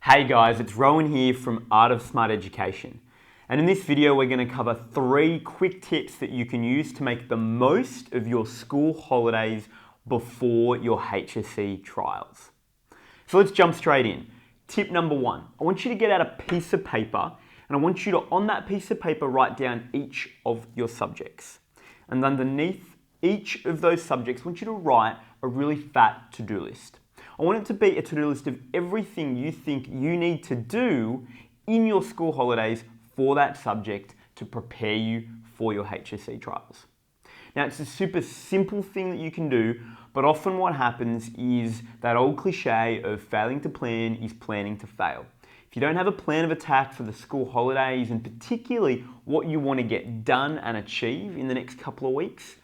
Hey guys, it's Rowan here from Art of Smart Education. And in this video, we're going to cover 3 quick tips that you can use to make the most of your school holidays before your HSC trials. So let's jump straight in. Tip number 1, I want you to get out a piece of paper and I want you to, on that piece of paper, write down each of your subjects. And underneath each of those subjects, I want you to write a really fat to-do list. I want it to be a to-do list of everything you think you need to do in your school holidays for that subject to prepare you for your HSC trials. Now, it's a super simple thing that you can do, but often what happens is that old cliche of failing to plan is planning to fail. If you don't have a plan of attack for the school holidays, and particularly what you want to get done and achieve in the next couple of weeks,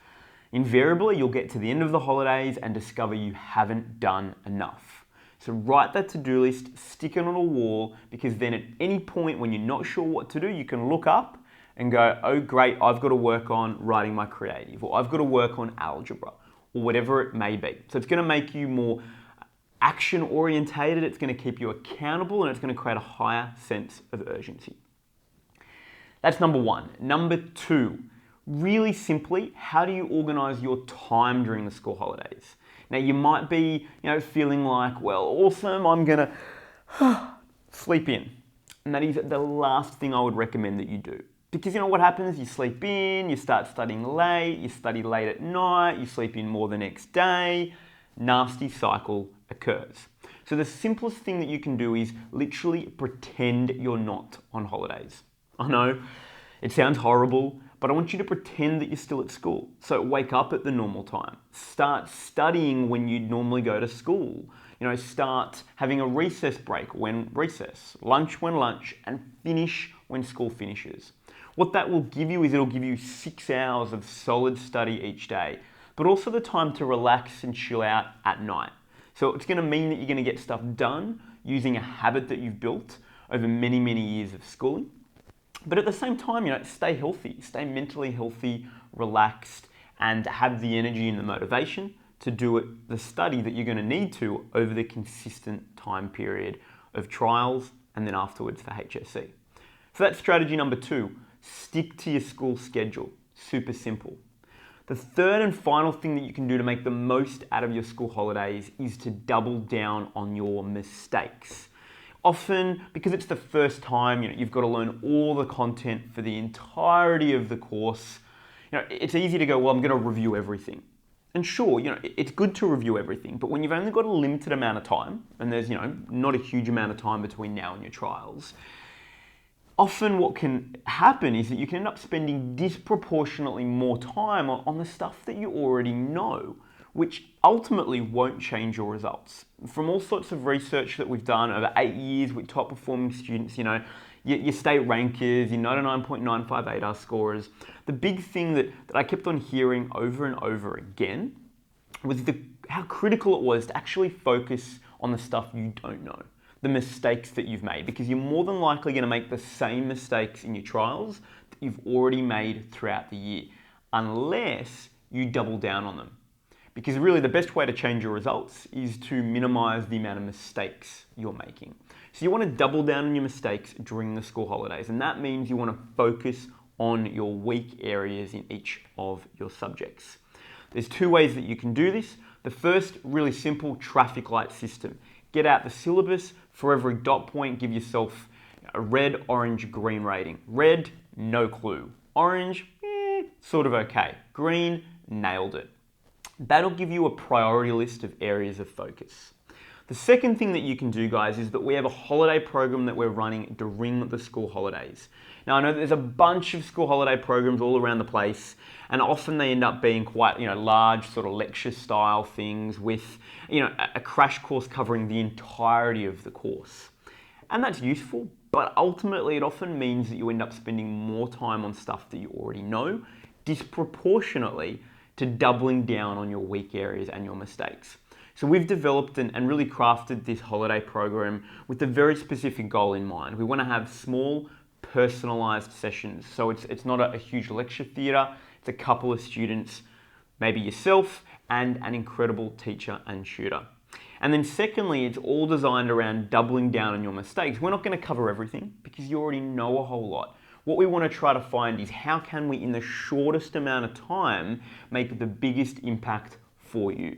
invariably you'll get to the end of the holidays and discover you haven't done enough. So write that to-do list, stick it on a wall, because then at any point when you're not sure what to do, you can look up and go, oh great, I've got to work on writing my creative, or I've got to work on algebra, or whatever it may be. So it's going to make you more action orientated, it's going to keep you accountable, and it's going to create a higher sense of urgency. That's number 1. Number 2, really simply, how do you organize your time during the school holidays? Now you might be, feeling like, well, awesome, I'm gonna sleep in. And that is the last thing I would recommend that you do. Because what happens? You sleep in, you start studying late, you study late at night, you sleep in more the next day, nasty cycle occurs. So the simplest thing that you can do is literally pretend you're not on holidays. I know, it sounds horrible, but I want you to pretend that you're still at school. So wake up at the normal time. Start studying when you'd normally go to school. Start having a recess break when recess, lunch when lunch, and finish when school finishes. What that will give you is it'll give you 6 hours of solid study each day, but also the time to relax and chill out at night. So it's going to mean that you're going to get stuff done using a habit that you've built over many, many years of schooling. But at the same time, stay healthy, stay mentally healthy, relaxed, and have the energy and the motivation to do the study that you're going to need to over the consistent time period of trials and then afterwards for HSC. So that's strategy number 2. Stick to your school schedule. Super simple. The third and final thing that you can do to make the most out of your school holidays is to double down on your mistakes. Often, because it's the first time, you've got to learn all the content for the entirety of the course. It's easy to go, well, I'm going to review everything. And sure, it's good to review everything, but when you've only got a limited amount of time, and there's, not a huge amount of time between now and your trials, often what can happen is that you can end up spending disproportionately more time on the stuff that you already know, which ultimately won't change your results. From all sorts of research that we've done over 8 years with top performing students, your state rankers, your 99.95 ADAR scorers, the big thing that I kept on hearing over and over again was how critical it was to actually focus on the stuff you don't know, the mistakes that you've made, because you're more than likely going to make the same mistakes in your trials that you've already made throughout the year, unless you double down on them. Because really the best way to change your results is to minimize the amount of mistakes you're making. So you want to double down on your mistakes during the school holidays, and that means you want to focus on your weak areas in each of your subjects. There's 2 ways that you can do this. The first, really simple, traffic light system. Get out the syllabus. For every dot point, give yourself a red, orange, green rating. Red, no clue. Orange, sort of okay. Green, nailed it. That'll give you a priority list of areas of focus. The second thing that you can do, guys, is that we have a holiday program that we're running during the school holidays. Now, I know there's a bunch of school holiday programs all around the place, and often they end up being quite, large sort of lecture style things with, a crash course covering the entirety of the course. And that's useful, but ultimately it often means that you end up spending more time on stuff that you already know, disproportionately to doubling down on your weak areas and your mistakes. So we've developed and really crafted this holiday program with a very specific goal in mind. We want to have small, personalized sessions. So it's not a huge lecture theatre, it's a couple of students, maybe yourself, and an incredible teacher and tutor. And then secondly, it's all designed around doubling down on your mistakes. We're not going to cover everything because you already know a whole lot. What we want to try to find is how can we, in the shortest amount of time, make the biggest impact for you.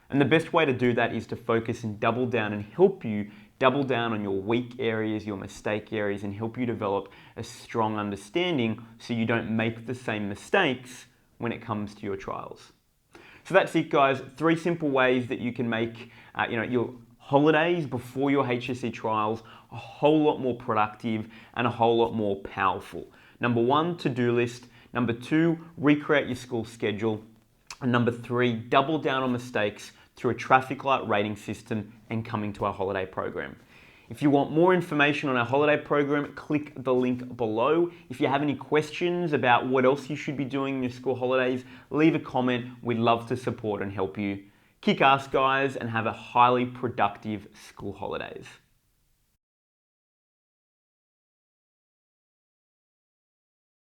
And the best way to do that is to focus and double down and help you double down on your weak areas, your mistake areas, and help you develop a strong understanding so you don't make the same mistakes when it comes to your trials. So that's it, guys. 3 simple ways that you can make your holidays before your HSC trials a whole lot more productive and a whole lot more powerful. Number 1, to-do list. Number 2, recreate your school schedule. And number 3, double down on mistakes through a traffic light rating system and coming to our holiday program. If you want more information on our holiday program, click the link below. If you have any questions about what else you should be doing in your school holidays, leave a comment. We'd love to support and help you. Kick ass, guys, and have a highly productive school holidays.